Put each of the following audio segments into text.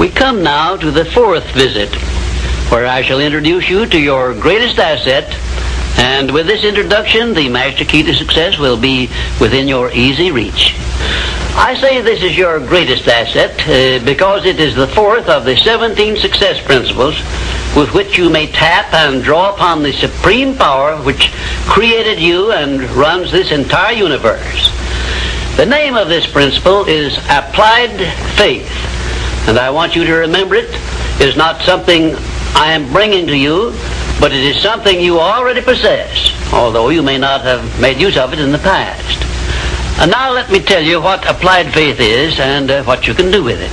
We come now to the fourth visit, where I shall introduce you to your greatest asset, and with this introduction, the master key to success will be within your easy reach. I say this is your greatest asset because it is the fourth of the 17 success principles with which you may tap and draw upon the supreme power which created you and runs this entire universe. The name of this principle is Applied Faith, and I want you to remember it is not something I am bringing to you, but it is something you already possess, although you may not have made use of it in the past. And now let me tell you what applied faith is and what you can do with it.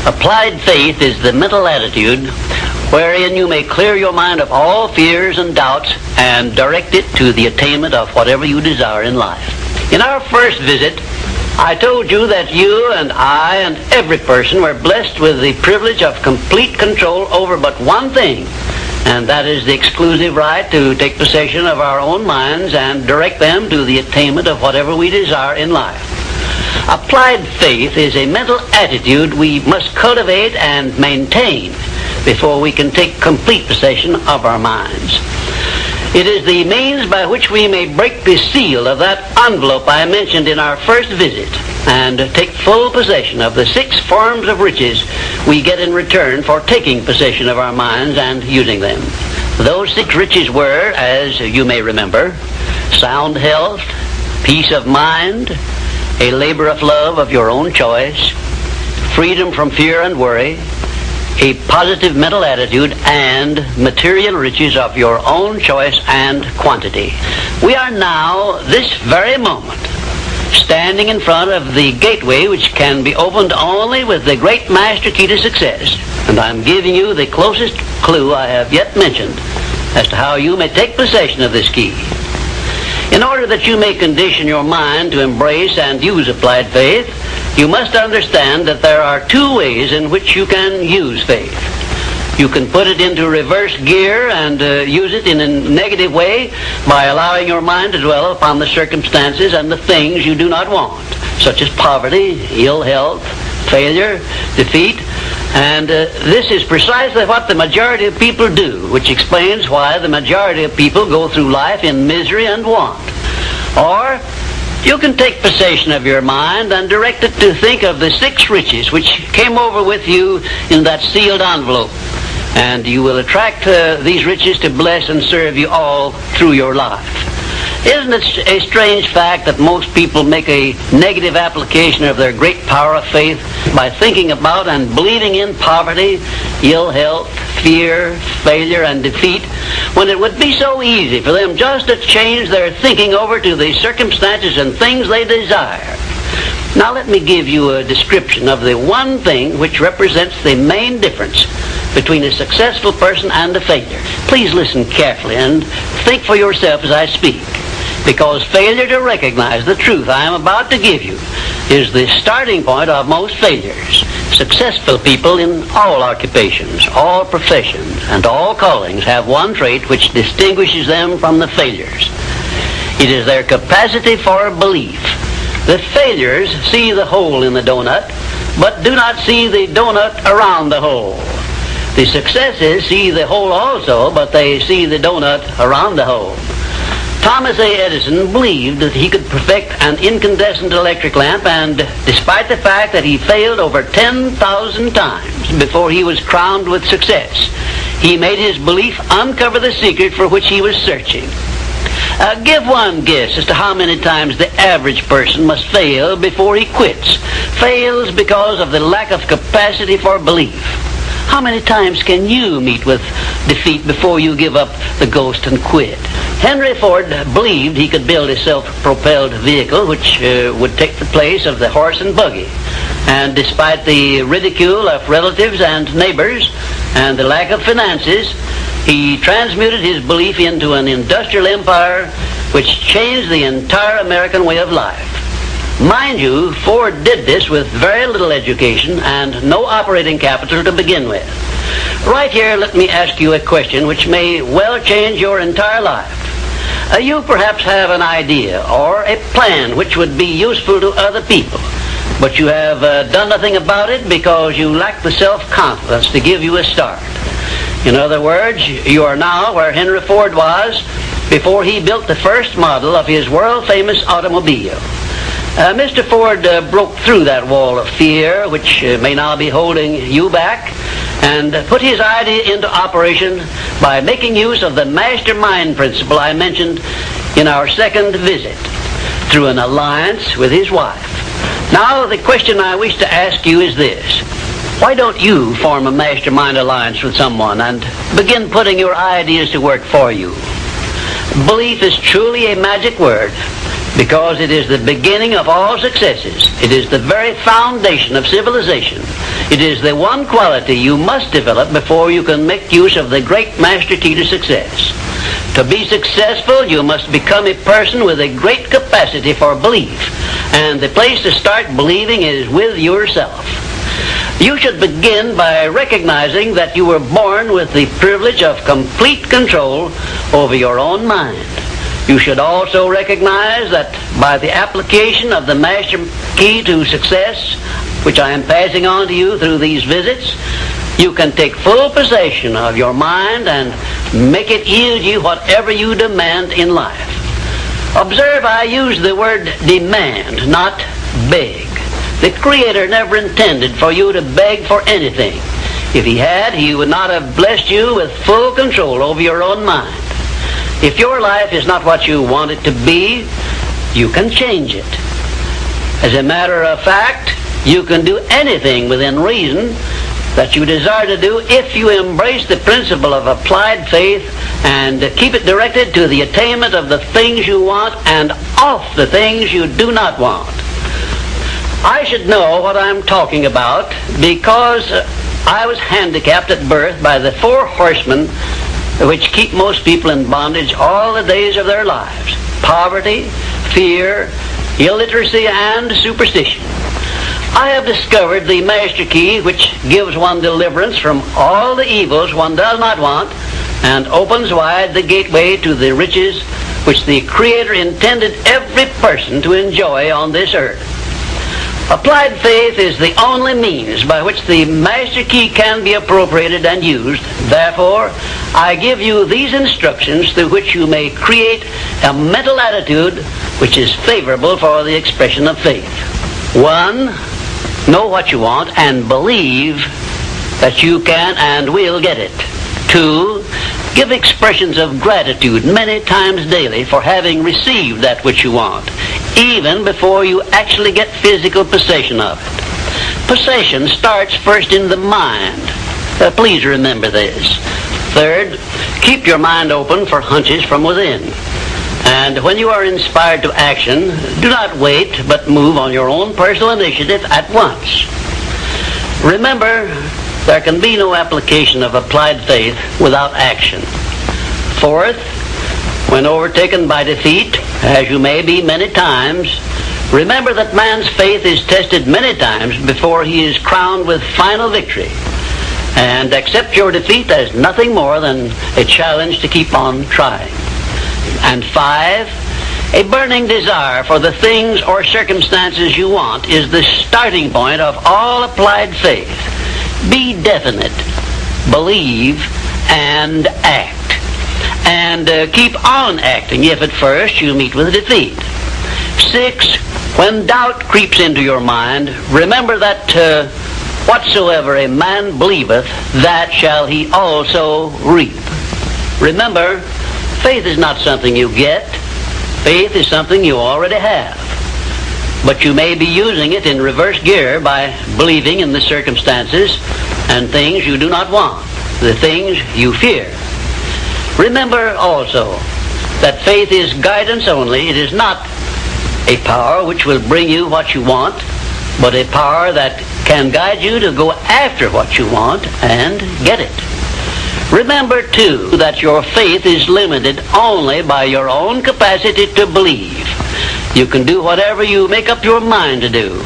Applied faith is the mental attitude wherein you may clear your mind of all fears and doubts and direct it to the attainment of whatever you desire in life. In our first visit, I told you that you and I and every person were blessed with the privilege of complete control over but one thing, and that is the exclusive right to take possession of our own minds and direct them to the attainment of whatever we desire in life. Applied faith is a mental attitude we must cultivate and maintain before we can take complete possession of our minds. It is the means by which we may break the seal of that envelope I mentioned in our first visit and take full possession of the 6 forms of riches we get in return for taking possession of our minds and using them. Those 6 riches were, as you may remember, sound health, peace of mind, a labor of love of your own choice, freedom from fear and worry, a positive mental attitude, and material riches of your own choice and quantity. We are now, this very moment, standing in front of the gateway which can be opened only with the great master key to success, and I'm giving you the closest clue I have yet mentioned as to how you may take possession of this key. In order that you may condition your mind to embrace and use applied faith, you must understand that there are 2 ways in which you can use faith. You can put it into reverse gear and use it in a negative way by allowing your mind to dwell upon the circumstances and the things you do not want, such as poverty, ill health, failure, defeat. And this is precisely what the majority of people do, which explains why the majority of people go through life in misery and want. Or you can take possession of your mind and direct it to think of the 6 riches which came over with you in that sealed envelope. And you will attract these riches to bless and serve you all through your life. Isn't it a strange fact that most people make a negative application of their great power of faith by thinking about and believing in poverty, ill health, fear, failure, and defeat, when it would be so easy for them just to change their thinking over to the circumstances and things they desire? Now let me give you a description of the one thing which represents the main difference between a successful person and a failure. Please listen carefully and think for yourself as I speak, because failure to recognize the truth I am about to give you is the starting point of most failures. Successful people in all occupations, all professions, and all callings have one trait which distinguishes them from the failures. It is their capacity for belief. The failures see the hole in the donut, but do not see the donut around the hole. The successes see the hole also, but they see the donut around the hole. Thomas A. Edison believed that he could perfect an incandescent electric lamp, and despite the fact that he failed over 10,000 times before he was crowned with success, he made his belief uncover the secret for which he was searching. Give one guess as to how many times the average person must fail before he quits. Fails because of the lack of capacity for belief. How many times can you meet with defeat before you give up the ghost and quit? Henry Ford believed he could build a self-propelled vehicle which would take the place of the horse and buggy. And despite the ridicule of relatives and neighbors and the lack of finances, he transmuted his belief into an industrial empire which changed the entire American way of life. Mind you, Ford did this with very little education and no operating capital to begin with. Right here, let me ask you a question which may well change your entire life. You perhaps have an idea or a plan which would be useful to other people, but you have done nothing about it because you lack the self-confidence to give you a start. In other words, you are now where Henry Ford was before he built the first model of his world-famous automobile. Mr. Ford broke through that wall of fear, which may now be holding you back, and put his idea into operation by making use of the mastermind principle I mentioned in our second visit, through an alliance with his wife. Now, the question I wish to ask you is this. Why don't you form a mastermind alliance with someone and begin putting your ideas to work for you? Belief is truly a magic word, because it is the beginning of all successes. It is the very foundation of civilization. It is the one quality you must develop before you can make use of the great master key to success. To be successful, you must become a person with a great capacity for belief, and the place to start believing is with yourself. You should begin by recognizing that you were born with the privilege of complete control over your own mind. You should also recognize that by the application of the master key to success, which I am passing on to you through these visits, you can take full possession of your mind and make it yield you whatever you demand in life. Observe, I use the word demand, not beg. The Creator never intended for you to beg for anything. If He had, He would not have blessed you with full control over your own mind. If your life is not what you want it to be, you can change it. As a matter of fact, you can do anything within reason that you desire to do if you embrace the principle of applied faith and keep it directed to the attainment of the things you want and off the things you do not want. I should know what I'm talking about because I was handicapped at birth by the 4 horsemen which keep most people in bondage all the days of their lives: poverty, fear, illiteracy, and superstition. I have discovered the master key which gives one deliverance from all the evils one does not want and opens wide the gateway to the riches which the Creator intended every person to enjoy on this earth. Applied faith is the only means by which the master key can be appropriated and used. Therefore, I give you these instructions through which you may create a mental attitude which is favorable for the expression of faith. 1. Know what you want and believe that you can and will get it. 2. Give expressions of gratitude many times daily for having received that which you want, even before you actually get physical possession of it. Possession starts first in the mind. Please remember this. 3rd, keep your mind open for hunches from within. And when you are inspired to action, do not wait, but move on your own personal initiative at once. Remember, there can be no application of applied faith without action. 4th, when overtaken by defeat, as you may be many times, remember that man's faith is tested many times before he is crowned with final victory. And accept your defeat as nothing more than a challenge to keep on trying. And 5, a burning desire for the things or circumstances you want is the starting point of all applied faith. Be definite, believe, and act. And keep on acting if at first you meet with defeat. 6, when doubt creeps into your mind, remember that whatsoever a man believeth, that shall he also reap. Remember, faith is not something you get. Faith is something you already have. But you may be using it in reverse gear by believing in the circumstances and things you do not want, the things you fear. Remember also that faith is guidance only. It is not a power which will bring you what you want, but a power that can guide you to go after what you want and get it. Remember, too, that your faith is limited only by your own capacity to believe. You can do whatever you make up your mind to do.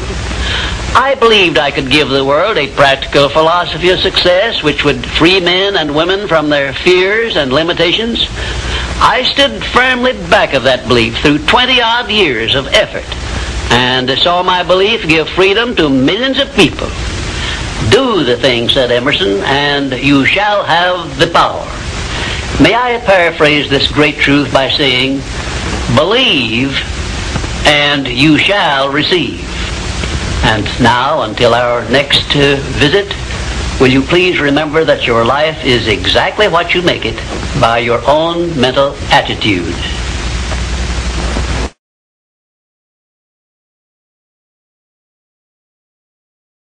I believed I could give the world a practical philosophy of success which would free men and women from their fears and limitations. I stood firmly back of that belief through 20-odd years of effort. And saw my belief give freedom to millions of people. Do the thing, said Emerson, and you shall have the power. May I paraphrase this great truth by saying, believe and you shall receive. And now, until our next visit, will you please remember that your life is exactly what you make it by your own mental attitude.